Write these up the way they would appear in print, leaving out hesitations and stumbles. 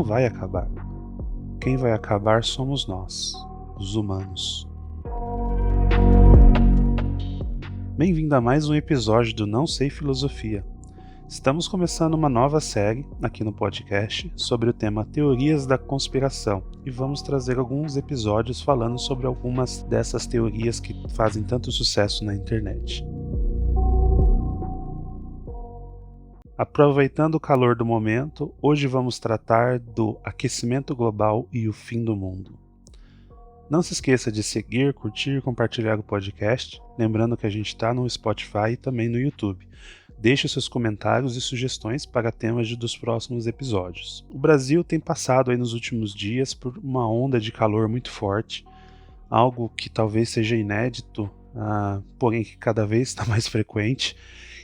vai acabar. Quem vai acabar somos nós, os humanos. Bem-vindo a mais um episódio do Não Sei Filosofia. Estamos começando uma nova série aqui no podcast sobre o tema Teorias da Conspiração e vamos trazer alguns episódios falando sobre algumas dessas teorias que fazem tanto sucesso na internet. Aproveitando o calor do momento, hoje vamos tratar do aquecimento global e o fim do mundo. Não se esqueça de seguir, curtir e compartilhar o podcast, lembrando que a gente está no Spotify e também no YouTube. Deixe seus comentários e sugestões para temas dos próximos episódios. O Brasil tem passado aí nos últimos dias por uma onda de calor muito forte, algo que talvez seja inédito, porém que cada vez está mais frequente,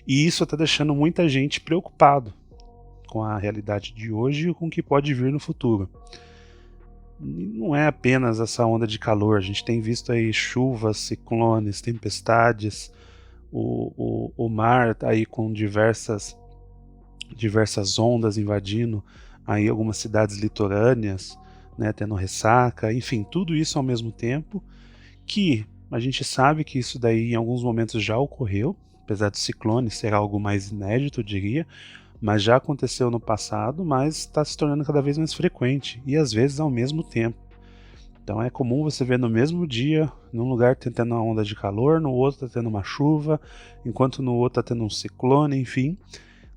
e isso está deixando muita gente preocupado com a realidade de hoje e com o que pode vir no futuro. Não é apenas essa onda de calor, a gente tem visto aí chuvas, ciclones, tempestades, o mar aí com diversas ondas invadindo aí algumas cidades litorâneas, né, tendo ressaca, enfim, tudo isso ao mesmo tempo, que a gente sabe que isso daí em alguns momentos já ocorreu, apesar do ciclone ser algo mais inédito, eu diria, mas já aconteceu no passado, mas está se tornando cada vez mais frequente, e às vezes ao mesmo tempo. Então é comum você ver no mesmo dia, num lugar tendo uma onda de calor, no outro está tendo uma chuva, enquanto no outro está tendo um ciclone, enfim,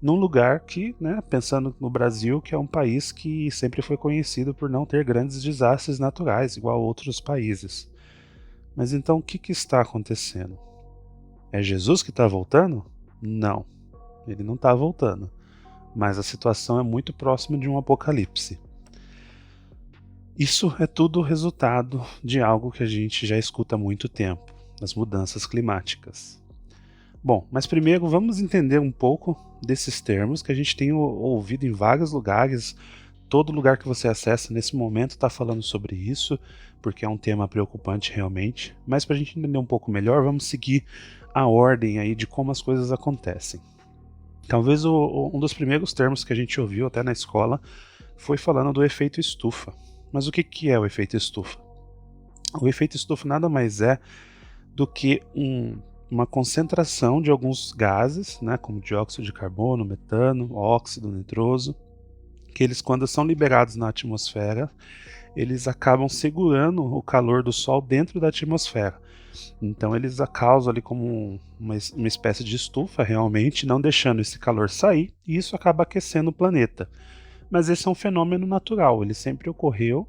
num lugar que, né, pensando no Brasil, que é um país que sempre foi conhecido por não ter grandes desastres naturais, igual a outros países. Mas então o que está acontecendo? É Jesus que está voltando? Não, ele não está voltando, mas a situação é muito próxima de um apocalipse. Isso é tudo resultado de algo que a gente já escuta há muito tempo, as mudanças climáticas. Bom, mas primeiro vamos entender um pouco desses termos que a gente tem ouvido em vários lugares. Todo lugar que você acessa nesse momento está falando sobre isso, porque é um tema preocupante realmente. Mas para a gente entender um pouco melhor, vamos seguir a ordem aí de como as coisas acontecem. Talvez um dos primeiros termos que a gente ouviu até na escola foi falando do efeito estufa. Mas o que é o efeito estufa? O efeito estufa nada mais é do que uma concentração de alguns gases, né, como dióxido de carbono, metano, óxido nitroso, que eles, quando são liberados na atmosfera, eles acabam segurando o calor do Sol dentro da atmosfera. Então eles causam ali como uma espécie de estufa realmente, não deixando esse calor sair, e isso acaba aquecendo o planeta. Mas esse é um fenômeno natural, ele sempre ocorreu,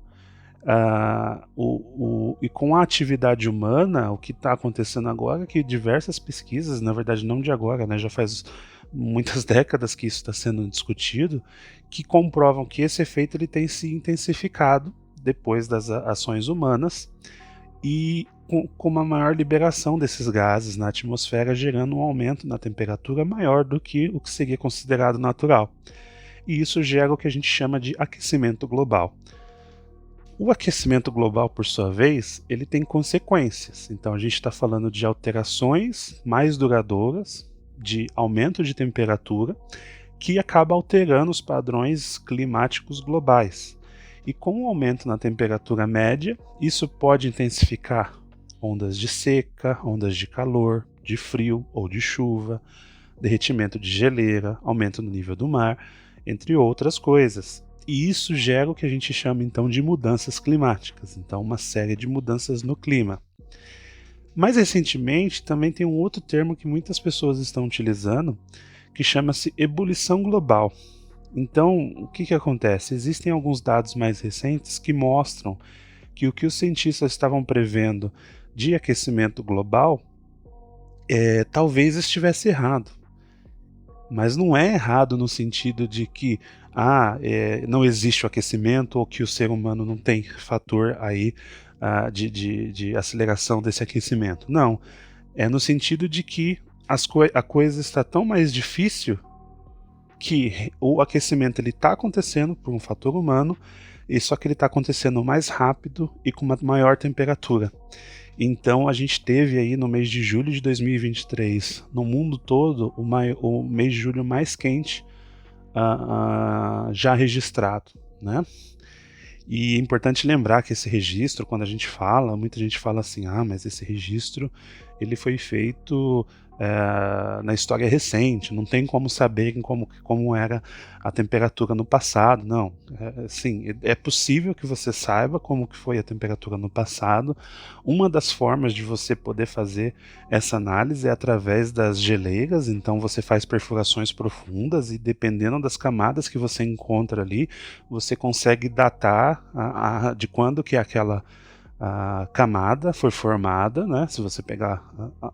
e com a atividade humana, o que está acontecendo agora é que diversas pesquisas, na verdade não de agora, né, já faz muitas décadas que isso está sendo discutido, que comprovam que esse efeito ele tem se intensificado depois das ações humanas e com uma maior liberação desses gases na atmosfera, gerando um aumento na temperatura maior do que o que seria considerado natural. E isso gera o que a gente chama de aquecimento global. O aquecimento global, por sua vez, ele tem consequências. Então a gente está falando de alterações mais duradouras, de aumento de temperatura, que acaba alterando os padrões climáticos globais. E com o aumento na temperatura média, isso pode intensificar ondas de seca, ondas de calor, de frio ou de chuva, derretimento de geleira, aumento no nível do mar, entre outras coisas. E isso gera o que a gente chama então de mudanças climáticas, então uma série de mudanças no clima. Mais recentemente também tem um outro termo que muitas pessoas estão utilizando, que chama-se ebulição global. Então, o que acontece? Existem alguns dados mais recentes que mostram que o que os cientistas estavam prevendo de aquecimento global talvez estivesse errado. Mas não é errado no sentido de que não existe o aquecimento ou que o ser humano não tem fator aí de aceleração desse aquecimento. Não, é no sentido de que a coisa está tão mais difícil que o aquecimento está acontecendo por um fator humano, e só que ele está acontecendo mais rápido e com uma maior temperatura. Então a gente teve aí no mês de julho de 2023, no mundo todo, o mês de julho mais quente já registrado. né? E é importante lembrar que esse registro, quando a gente fala, muita gente fala assim, mas esse registro ele foi feito na história recente, não tem como saber como era a temperatura no passado. Não, sim, é possível que você saiba como que foi a temperatura no passado. Uma das formas de você poder fazer essa análise é através das geleiras, então você faz perfurações profundas e dependendo das camadas que você encontra ali, você consegue datar de quando que aquela a camada foi formada, né? Se você pegar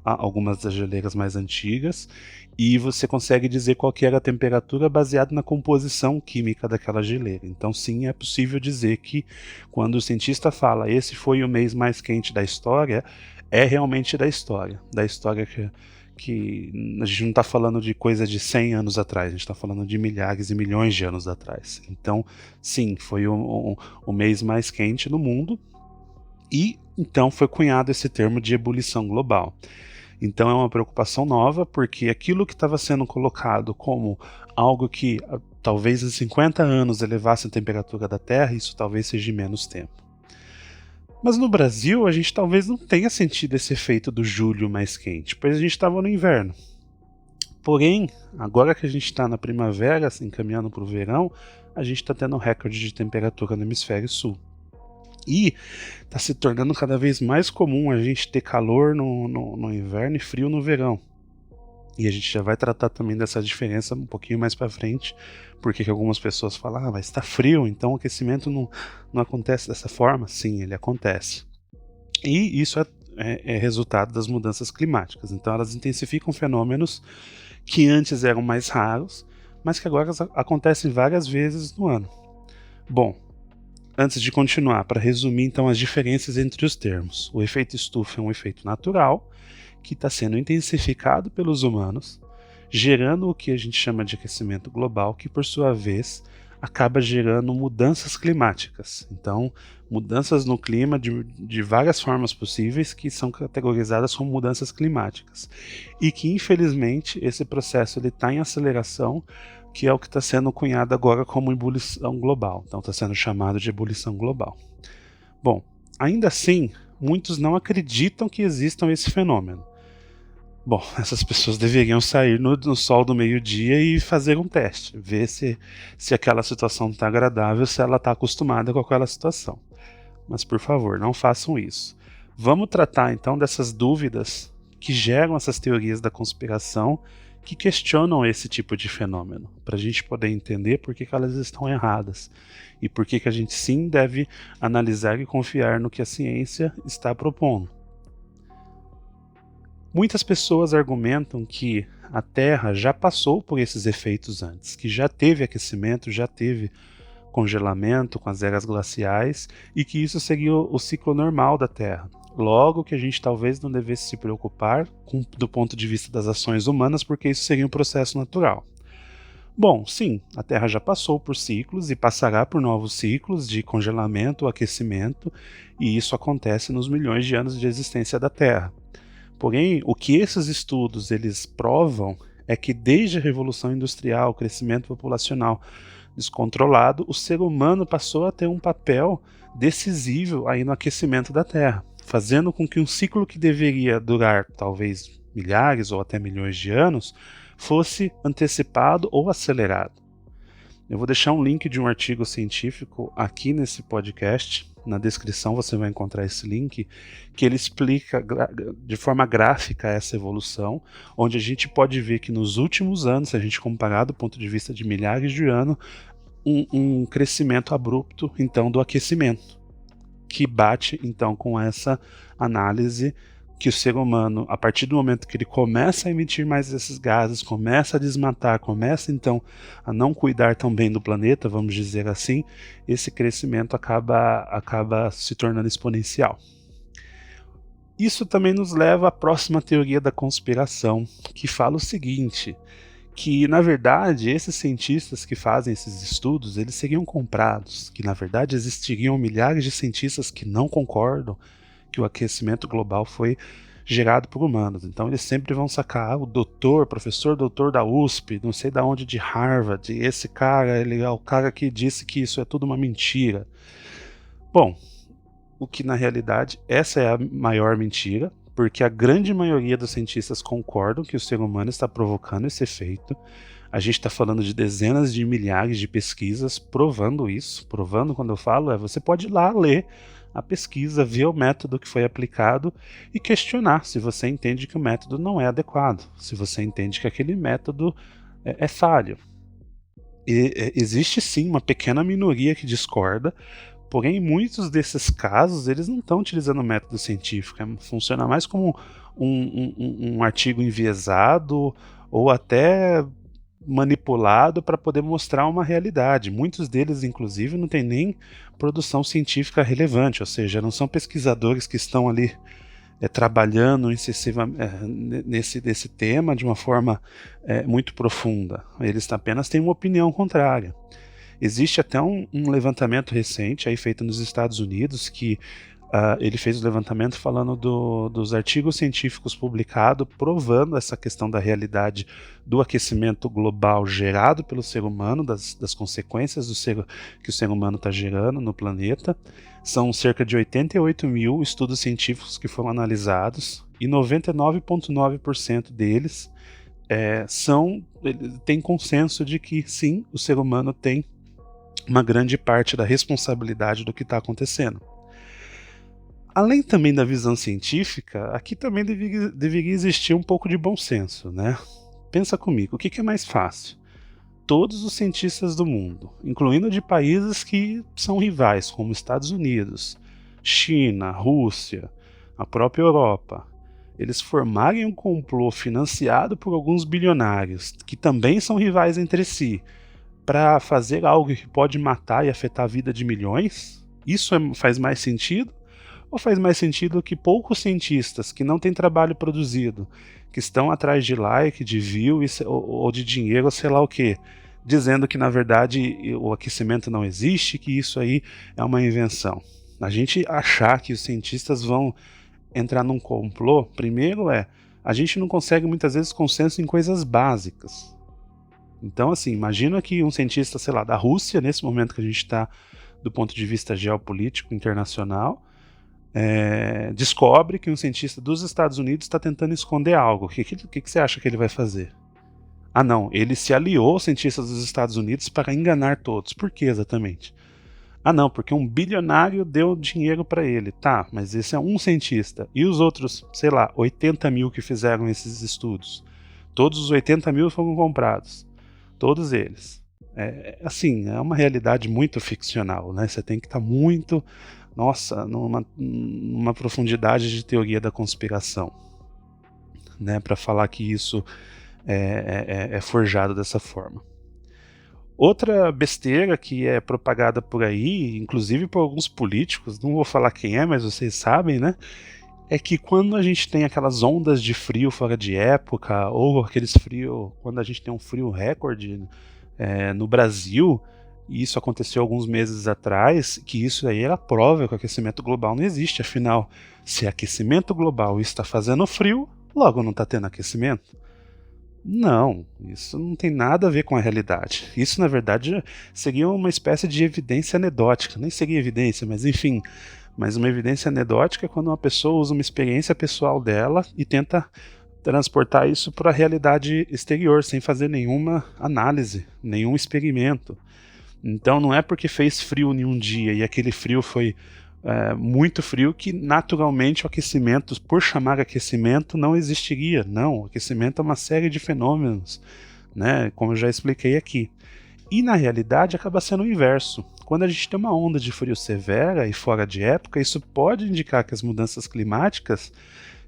algumas das geleiras mais antigas, e você consegue dizer qual que era a temperatura baseada na composição química daquela geleira. Então, sim, é possível dizer que quando o cientista fala esse foi o mês mais quente da história, é realmente da história que a gente não está falando de coisa de 100 anos atrás, a gente está falando de milhares e milhões de anos atrás. Então, sim, foi o mês mais quente no mundo, e então foi cunhado esse termo de ebulição global. Então é uma preocupação nova, porque aquilo que estava sendo colocado como algo que talvez em 50 anos elevasse a temperatura da Terra, isso talvez seja de menos tempo. Mas no Brasil a gente talvez não tenha sentido esse efeito do julho mais quente, pois a gente estava no inverno. Porém, agora que a gente está na primavera, assim, caminhando para o verão, a gente está tendo um recorde de temperatura no hemisfério sul. E está se tornando cada vez mais comum a gente ter calor no inverno e frio no verão. E a gente já vai tratar também dessa diferença um pouquinho mais para frente, porque algumas pessoas falam, mas está frio, então o aquecimento não acontece dessa forma. Sim, ele acontece. E isso é resultado das mudanças climáticas. Então elas intensificam fenômenos que antes eram mais raros, mas que agora acontecem várias vezes no ano. Bom, antes de continuar, para resumir então as diferenças entre os termos. O efeito estufa é um efeito natural que está sendo intensificado pelos humanos, gerando o que a gente chama de aquecimento global, que por sua vez acaba gerando mudanças climáticas. Então, mudanças no clima de várias formas possíveis que são categorizadas como mudanças climáticas. E que, infelizmente, esse processo está em aceleração, que é o que está sendo cunhado agora como ebulição global. Então está sendo chamado de ebulição global. Bom, ainda assim, muitos não acreditam que existam esse fenômeno. Bom, essas pessoas deveriam sair no sol do meio-dia e fazer um teste, ver se aquela situação está agradável, se ela está acostumada com aquela situação. Mas, por favor, não façam isso. Vamos tratar, então, dessas dúvidas que geram essas teorias da conspiração que questionam esse tipo de fenômeno, para a gente poder entender por que elas estão erradas e por que a gente sim deve analisar e confiar no que a ciência está propondo. Muitas pessoas argumentam que a Terra já passou por esses efeitos antes, que já teve aquecimento, já teve congelamento com as eras glaciais e que isso seria o ciclo normal da Terra. Logo que a gente talvez não devesse se preocupar do ponto de vista das ações humanas, porque isso seria um processo natural. Bom, sim, a Terra já passou por ciclos e passará por novos ciclos de congelamento ou aquecimento, e isso acontece nos milhões de anos de existência da Terra. Porém, o que esses estudos eles provam é que desde a Revolução Industrial, o crescimento populacional descontrolado, o ser humano passou a ter um papel decisivo aí no aquecimento da Terra, fazendo com que um ciclo que deveria durar talvez milhares ou até milhões de anos fosse antecipado ou acelerado. Eu vou deixar um link de um artigo científico aqui nesse podcast. Na descrição você vai encontrar esse link, que ele explica de forma gráfica essa evolução, onde a gente pode ver que nos últimos anos, se a gente comparar do ponto de vista de milhares de anos, um crescimento abrupto então do aquecimento, que bate então com essa análise que o ser humano, a partir do momento que ele começa a emitir mais esses gases, começa a desmatar, começa então a não cuidar tão bem do planeta, vamos dizer assim, esse crescimento acaba se tornando exponencial. Isso também nos leva à próxima teoria da conspiração, que fala o seguinte, que na verdade esses cientistas que fazem esses estudos, eles seriam comprados, que na verdade existiriam milhares de cientistas que não concordam que o aquecimento global foi gerado por humanos. Então eles sempre vão sacar o doutor, professor doutor da USP, não sei da onde, de Harvard, esse cara, ele é o cara que disse que isso é tudo uma mentira. Bom, o que na realidade essa é a maior mentira, porque a grande maioria dos cientistas concordam que o ser humano está provocando esse efeito. A gente está falando de dezenas de milhares de pesquisas provando isso. Provando, quando eu falo, você pode ir lá ler a pesquisa, ver o método que foi aplicado e questionar se você entende que o método não é adequado, se você entende que aquele método é falho. E existe sim uma pequena minoria que discorda, porém, em muitos desses casos, eles não estão utilizando o método científico. Funciona mais como um artigo enviesado ou até manipulado para poder mostrar uma realidade. Muitos deles, inclusive, não têm nem produção científica relevante, ou seja, não são pesquisadores que estão ali trabalhando nesse tema de uma forma muito profunda. Eles apenas têm uma opinião contrária. Existe até um levantamento recente aí feito nos Estados Unidos que ele fez o levantamento falando dos artigos científicos publicados provando essa questão da realidade do aquecimento global gerado pelo ser humano, das consequências que o ser humano está gerando no planeta. São cerca de 88 mil estudos científicos que foram analisados e 99,9% deles têm consenso de que sim, o ser humano tem uma grande parte da responsabilidade do que está acontecendo. Além também da visão científica, aqui também deveria existir um pouco de bom senso, né? Pensa comigo, o que é mais fácil? Todos os cientistas do mundo, incluindo de países que são rivais, como Estados Unidos, China, Rússia, a própria Europa, eles formarem um complô financiado por alguns bilionários, que também são rivais entre si, para fazer algo que pode matar e afetar a vida de milhões? Isso faz mais sentido? Ou faz mais sentido que poucos cientistas que não têm trabalho produzido, que estão atrás de like, de view ou de dinheiro, sei lá o que, dizendo que na verdade o aquecimento não existe, que isso aí é uma invenção? A gente achar que os cientistas vão entrar num complô, primeiro a gente não consegue muitas vezes consenso em coisas básicas. Então, assim, imagina que um cientista, sei lá, da Rússia, nesse momento que a gente está do ponto de vista geopolítico internacional, descobre que um cientista dos Estados Unidos está tentando esconder algo. O que você acha que ele vai fazer? Ah, não, ele se aliou aos cientistas dos Estados Unidos para enganar todos. Por que exatamente? Ah, não, porque um bilionário deu dinheiro para ele. Tá, mas esse é um cientista. E os outros, sei lá, 80 mil que fizeram esses estudos? Todos os 80 mil foram comprados. Todos eles. Assim, é uma realidade muito ficcional, né? Você tem que estar muito, numa profundidade de teoria da conspiração, né? Para falar que isso é forjado dessa forma. Outra besteira que é propagada por aí, inclusive por alguns políticos, não vou falar quem é, mas vocês sabem, né? É que quando a gente tem aquelas ondas de frio fora de época, ou aqueles frios, quando a gente tem um frio recorde no Brasil, e isso aconteceu alguns meses atrás, que isso aí era prova que o aquecimento global não existe. Afinal, se aquecimento global está fazendo frio, logo não está tendo aquecimento? Não, isso não tem nada a ver com a realidade. Isso, na verdade, seria uma espécie de evidência anedótica. Nem seria evidência, mas enfim. Mas uma evidência anedótica é quando uma pessoa usa uma experiência pessoal dela e tenta transportar isso para a realidade exterior, sem fazer nenhuma análise, nenhum experimento. Então não é porque fez frio em um dia e aquele frio foi muito frio que naturalmente o aquecimento, por chamar aquecimento, não existiria. Não, o aquecimento é uma série de fenômenos, né, como eu já expliquei aqui. E na realidade acaba sendo o inverso. Quando a gente tem uma onda de frio severa e fora de época, isso pode indicar que as mudanças climáticas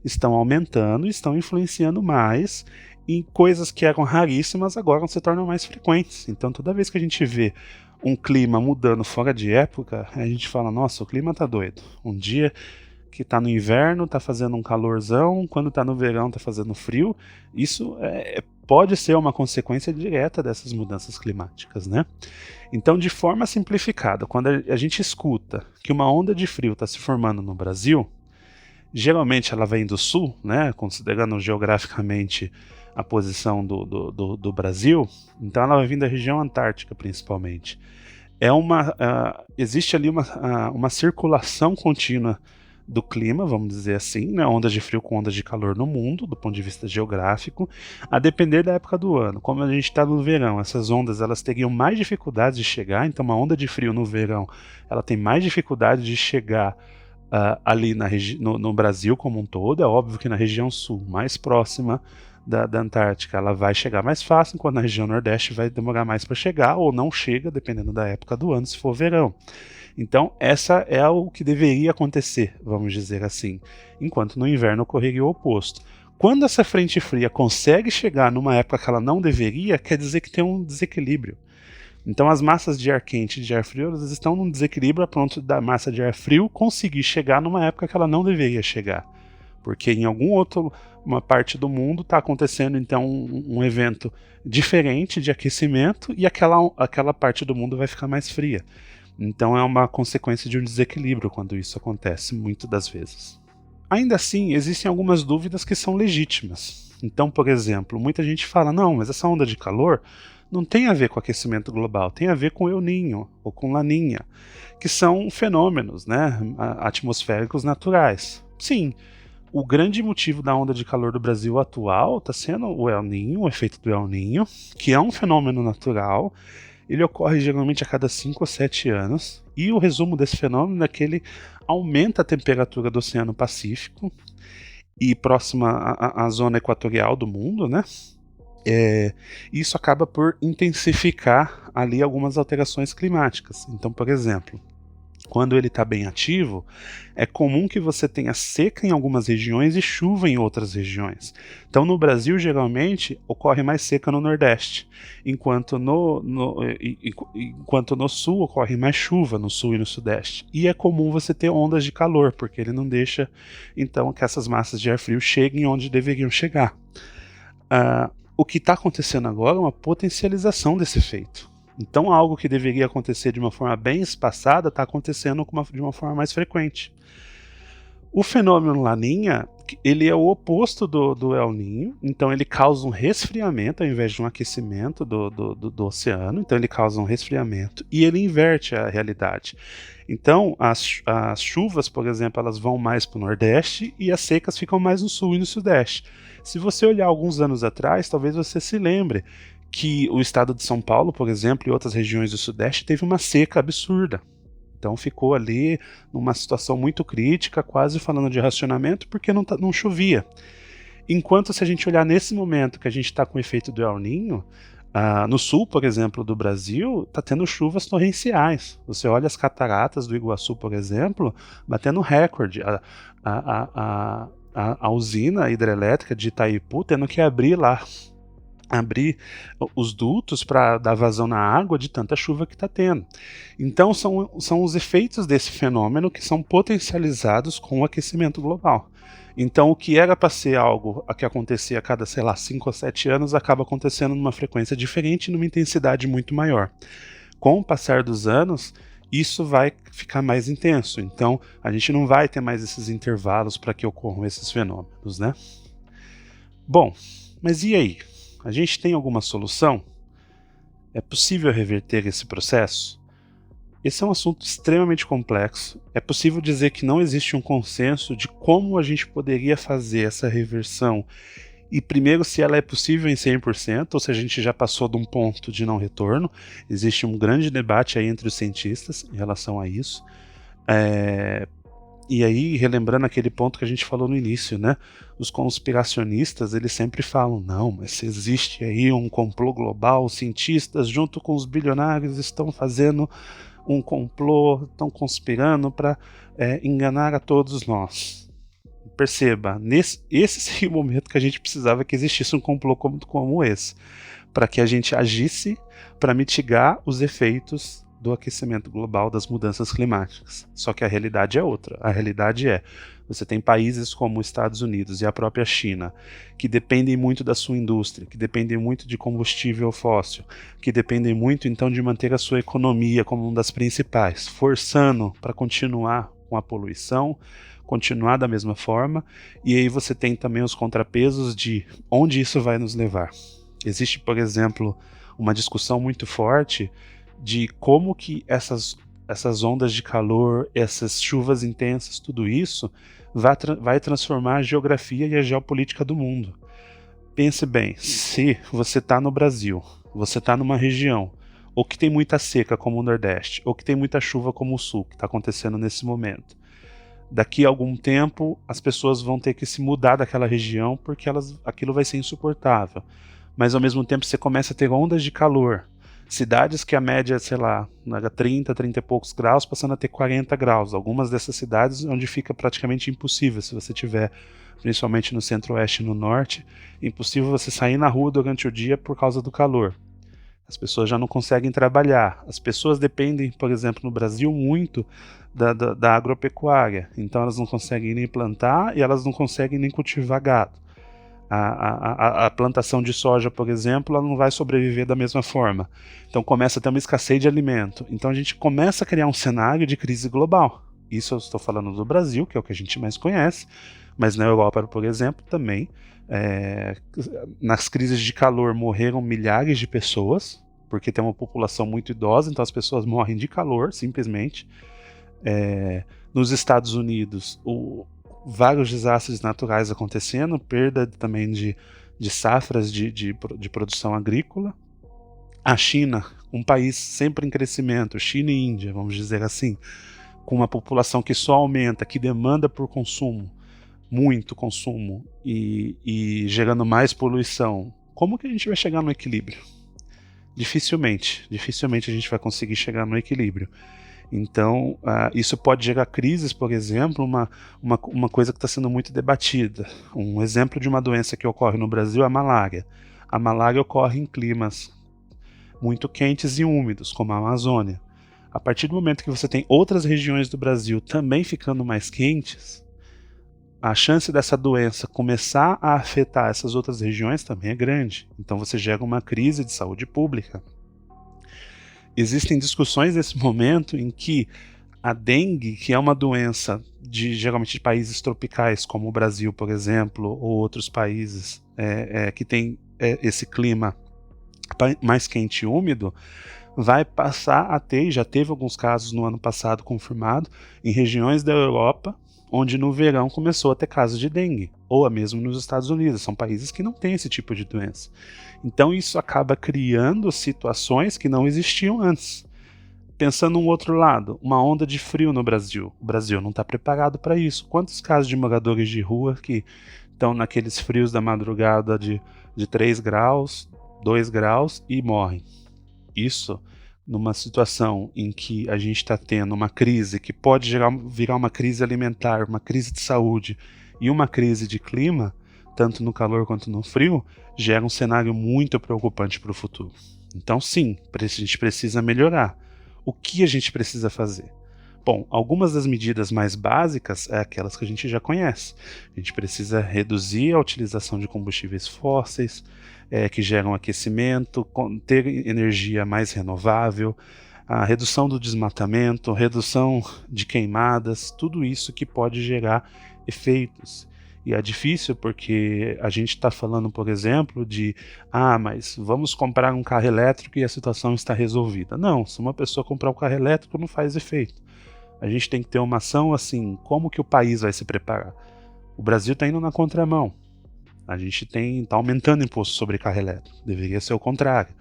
estão aumentando, estão influenciando mais em coisas que eram raríssimas, agora se tornam mais frequentes. Então toda vez que a gente vê um clima mudando fora de época, a gente fala, nossa, o clima tá doido. Um dia que tá no inverno, tá fazendo um calorzão, quando tá no verão tá fazendo frio. Isso pode ser uma consequência direta dessas mudanças climáticas, né? Então, de forma simplificada, quando a gente escuta que uma onda de frio está se formando no Brasil, Geralmente ela vem do sul, né, considerando geograficamente a posição do Brasil, então ela vai vir da região antártica principalmente. Existe ali uma circulação contínua do clima, vamos dizer assim, né, ondas de frio com ondas de calor no mundo, do ponto de vista geográfico, a depender da época do ano. Como a gente está no verão, essas ondas elas teriam mais dificuldades de chegar, então uma onda de frio no verão ela tem mais dificuldade de chegar ali no Brasil como um todo. É óbvio que na região sul, mais próxima da Antártica, ela vai chegar mais fácil, enquanto na região nordeste vai demorar mais para chegar, ou não chega, dependendo da época do ano, se for verão. Então, essa é o que deveria acontecer, vamos dizer assim, enquanto no inverno ocorreria o oposto. Quando essa frente fria consegue chegar numa época que ela não deveria, quer dizer que tem um desequilíbrio. Então as massas de ar quente e de ar frio elas estão num desequilíbrio a ponto da massa de ar frio conseguir chegar numa época que ela não deveria chegar. Porque em uma parte do mundo está acontecendo então um evento diferente de aquecimento e aquela parte do mundo vai ficar mais fria. Então é uma consequência de um desequilíbrio quando isso acontece, muitas das vezes. Ainda assim, existem algumas dúvidas que são legítimas. Então, por exemplo, muita gente fala, não, mas essa onda de calor não tem a ver com aquecimento global, tem a ver com El Niño ou com Laninha, que são fenômenos, né, atmosféricos naturais. Sim, o grande motivo da onda de calor do Brasil atual está sendo o El Niño, o efeito do El Niño, que é um fenômeno natural. Ele ocorre geralmente a cada 5 ou 7 anos, e o resumo desse fenômeno é que ele aumenta a temperatura do Oceano Pacífico e próxima à zona equatorial do mundo, né? Isso acaba por intensificar ali algumas alterações climáticas. Então, por exemplo, quando ele está bem ativo, é comum que você tenha seca em algumas regiões e chuva em outras regiões. Então, no Brasil, geralmente, ocorre mais seca no Nordeste, enquanto no Sul ocorre mais chuva no Sul e no Sudeste. E é comum você ter ondas de calor, porque ele não deixa, então, que essas massas de ar frio cheguem onde deveriam chegar. O que está acontecendo agora é uma potencialização desse efeito. Então algo que deveria acontecer de uma forma bem espaçada está acontecendo de uma forma mais frequente. O fenômeno Laninha, ele é o oposto do El Niño, então ele causa um resfriamento ao invés de um aquecimento do oceano, então ele causa um resfriamento e ele inverte a realidade. Então as chuvas, por exemplo, elas vão mais para o Nordeste e as secas ficam mais no Sul e no Sudeste. Se você olhar alguns anos atrás, talvez você se lembre que o estado de São Paulo, por exemplo, e outras regiões do Sudeste, teve uma seca absurda. Então ficou ali numa situação muito crítica, quase falando de racionamento, porque não chovia. Enquanto se a gente olhar nesse momento que a gente está com o efeito do El Niño, no sul, por exemplo, do Brasil, está tendo chuvas torrenciais. Você olha as cataratas do Iguaçu, por exemplo, batendo recorde. A usina hidrelétrica de Itaipu tendo que abrir os dutos para dar vazão na água de tanta chuva que está tendo. Então são os efeitos desse fenômeno que são potencializados com o aquecimento global. Então o que era para ser algo que acontecia a cada, 5 ou 7 anos, acaba acontecendo numa frequência diferente e numa intensidade muito maior. Com o passar dos anos, isso vai ficar mais intenso. Então a gente não vai ter mais esses intervalos para que ocorram esses fenômenos, né? Bom, mas e aí? A gente tem alguma solução? É possível reverter esse processo? Esse é um assunto extremamente complexo. É possível dizer que não existe um consenso de como a gente poderia fazer essa reversão. E primeiro, se ela é possível em 100%, ou se a gente já passou de um ponto de não retorno. Existe um grande debate aí entre os cientistas em relação a isso. E aí, relembrando aquele ponto que a gente falou no início, né? Os conspiracionistas, eles sempre falam, não, mas se existe aí um complô global, os cientistas junto com os bilionários estão fazendo um complô, estão conspirando para enganar a todos nós. Perceba, esse seria o momento que a gente precisava que existisse um complô como esse, para que a gente agisse para mitigar os efeitos do aquecimento global, das mudanças climáticas. Só que a realidade é outra. A realidade você tem países como os Estados Unidos e a própria China, que dependem muito da sua indústria, que dependem muito de combustível fóssil, que dependem muito então de manter a sua economia como uma das principais, forçando para continuar com a poluição, continuar da mesma forma, e aí você tem também os contrapesos de onde isso vai nos levar. Existe, por exemplo, uma discussão muito forte de como que essas ondas de calor, essas chuvas intensas, tudo isso vai transformar a geografia e a geopolítica do mundo. Pense bem, se você está no Brasil, você está numa região, ou que tem muita seca como o Nordeste, ou que tem muita chuva como o Sul, que está acontecendo nesse momento. Daqui a algum tempo, as pessoas vão ter que se mudar daquela região porque aquilo vai ser insuportável. Mas ao mesmo tempo você começa a ter ondas de calor. Cidades que a média, sei lá, 30 e poucos graus, passando a ter 40 graus. Algumas dessas cidades onde fica praticamente impossível, se você tiver, principalmente no centro-oeste e no norte, impossível você sair na rua durante o dia por causa do calor. As pessoas já não conseguem trabalhar. As pessoas dependem, por exemplo, no Brasil, muito da agropecuária. Então elas não conseguem nem plantar e elas não conseguem nem cultivar gado. A plantação de soja, por exemplo, ela não vai sobreviver da mesma forma. Então começa a ter uma escassez de alimento. Então a gente começa a criar um cenário de crise global. Isso eu estou falando do Brasil, que é o que a gente mais conhece, mas na Europa, por exemplo, também. Nas crises de calor morreram milhares de pessoas, porque tem uma população muito idosa, então as pessoas morrem de calor, simplesmente. Nos Estados Unidos, vários desastres naturais acontecendo, perda também de safras de produção agrícola. A China, um país sempre em crescimento, China e Índia, vamos dizer assim, com uma população que só aumenta, que demanda por consumo, muito consumo e gerando mais poluição. Como que a gente vai chegar no equilíbrio? Dificilmente a gente vai conseguir chegar no equilíbrio. Então, isso pode gerar crises, por exemplo, uma coisa que está sendo muito debatida. Um exemplo de uma doença que ocorre no Brasil é a malária. A malária ocorre em climas muito quentes e úmidos, como a Amazônia. A partir do momento que você tem outras regiões do Brasil também ficando mais quentes, a chance dessa doença começar a afetar essas outras regiões também é grande. Então você gera uma crise de saúde pública. Existem discussões nesse momento em que a dengue, que é uma doença geralmente de países tropicais, como o Brasil, por exemplo, ou outros países que tem esse clima mais quente e úmido, vai passar a ter, e já teve alguns casos no ano passado confirmado, em regiões da Europa, onde no verão começou a ter casos de dengue, ou mesmo nos Estados Unidos. São países que não têm esse tipo de doença. Então isso acaba criando situações que não existiam antes. Pensando um outro lado, uma onda de frio no Brasil. O Brasil não está preparado para isso. Quantos casos de moradores de rua que estão naqueles frios da madrugada de 3 graus, 2 graus e morrem? Isso numa situação em que a gente está tendo uma crise que pode virar uma crise alimentar, uma crise de saúde e uma crise de clima, tanto no calor quanto no frio, gera um cenário muito preocupante para o futuro. Então sim, a gente precisa melhorar. O que a gente precisa fazer? Bom, algumas das medidas mais básicas é aquelas que a gente já conhece. A gente precisa reduzir a utilização de combustíveis fósseis, que geram aquecimento, ter energia mais renovável, a redução do desmatamento, redução de queimadas, tudo isso que pode gerar efeitos. E é difícil porque a gente está falando, por exemplo, mas vamos comprar um carro elétrico e a situação está resolvida. Não, se uma pessoa comprar um carro elétrico não faz efeito. A gente tem que ter uma ação assim, como que o país vai se preparar? O Brasil está indo na contramão. A gente está aumentando o imposto sobre carro elétrico. Deveria ser o contrário.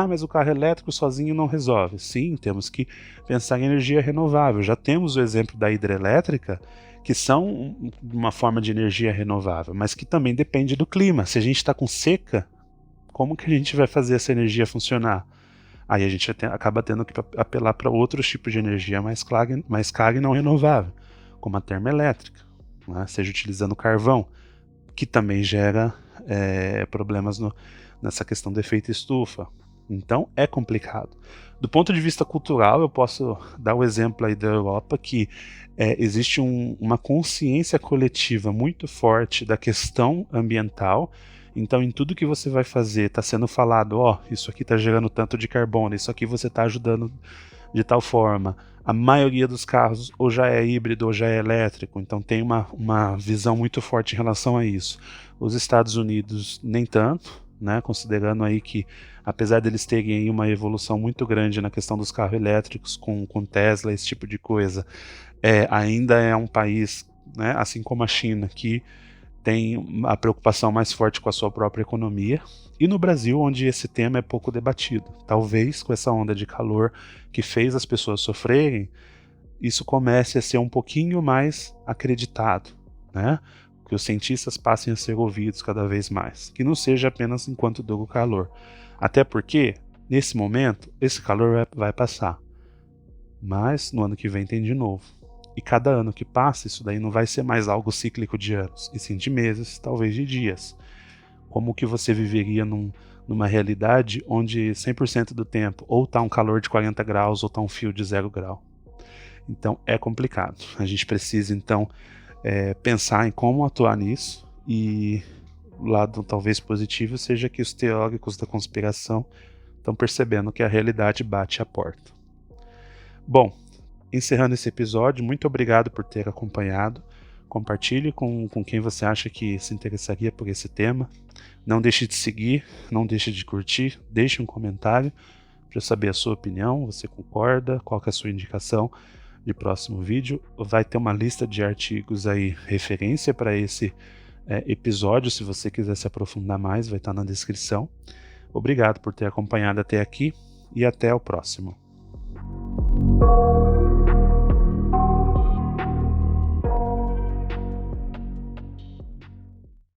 Mas o carro elétrico sozinho não resolve. Sim, temos que pensar em energia renovável. Já temos o exemplo da hidrelétrica, que são uma forma de energia renovável, mas que também depende do clima. Se a gente está com seca, como que a gente vai fazer essa energia funcionar? Aí a gente acaba tendo que apelar para outros tipos de energia mais clara e não renovável, como a termoelétrica, né? Seja utilizando carvão, que também gera problemas nessa questão do efeito estufa. Então é complicado. Do ponto de vista cultural, eu posso dar o exemplo aí da Europa, que existe uma consciência coletiva muito forte da questão ambiental. Então em tudo que você vai fazer está sendo falado, isso aqui está gerando tanto de carbono, isso aqui você está ajudando de tal forma. A maioria dos carros ou já é híbrido ou já é elétrico, então tem uma visão muito forte em relação a isso. Os Estados Unidos nem tanto, né, considerando aí que, apesar deles terem aí uma evolução muito grande na questão dos carros elétricos com Tesla, esse tipo de coisa, ainda é um país, né, assim como a China, que tem a preocupação mais forte com a sua própria economia, e no Brasil, onde esse tema é pouco debatido. Talvez com essa onda de calor que fez as pessoas sofrerem, isso comece a ser um pouquinho mais acreditado, né? Que os cientistas passem a ser ouvidos cada vez mais, que não seja apenas enquanto dura o calor. Até porque, nesse momento, esse calor vai passar, mas no ano que vem tem de novo. E cada ano que passa, isso daí não vai ser mais algo cíclico de anos, e sim de meses, talvez de dias. Como que você viveria numa realidade onde 100% do tempo ou tá um calor de 40 graus ou tá um frio de 0 grau? Então é complicado. A gente precisa então pensar em como atuar nisso, e o lado talvez positivo seja que os teóricos da conspiração estão percebendo que a realidade bate à porta. Bom, encerrando esse episódio, muito obrigado por ter acompanhado. Compartilhe com quem você acha que se interessaria por esse tema. Não deixe de seguir, não deixe de curtir, deixe um comentário para eu saber a sua opinião, você concorda, qual que é a sua indicação de próximo vídeo. Vai ter uma lista de artigos aí, referência para esse episódio, se você quiser se aprofundar mais, vai estar na descrição. Obrigado por ter acompanhado até aqui e até o próximo.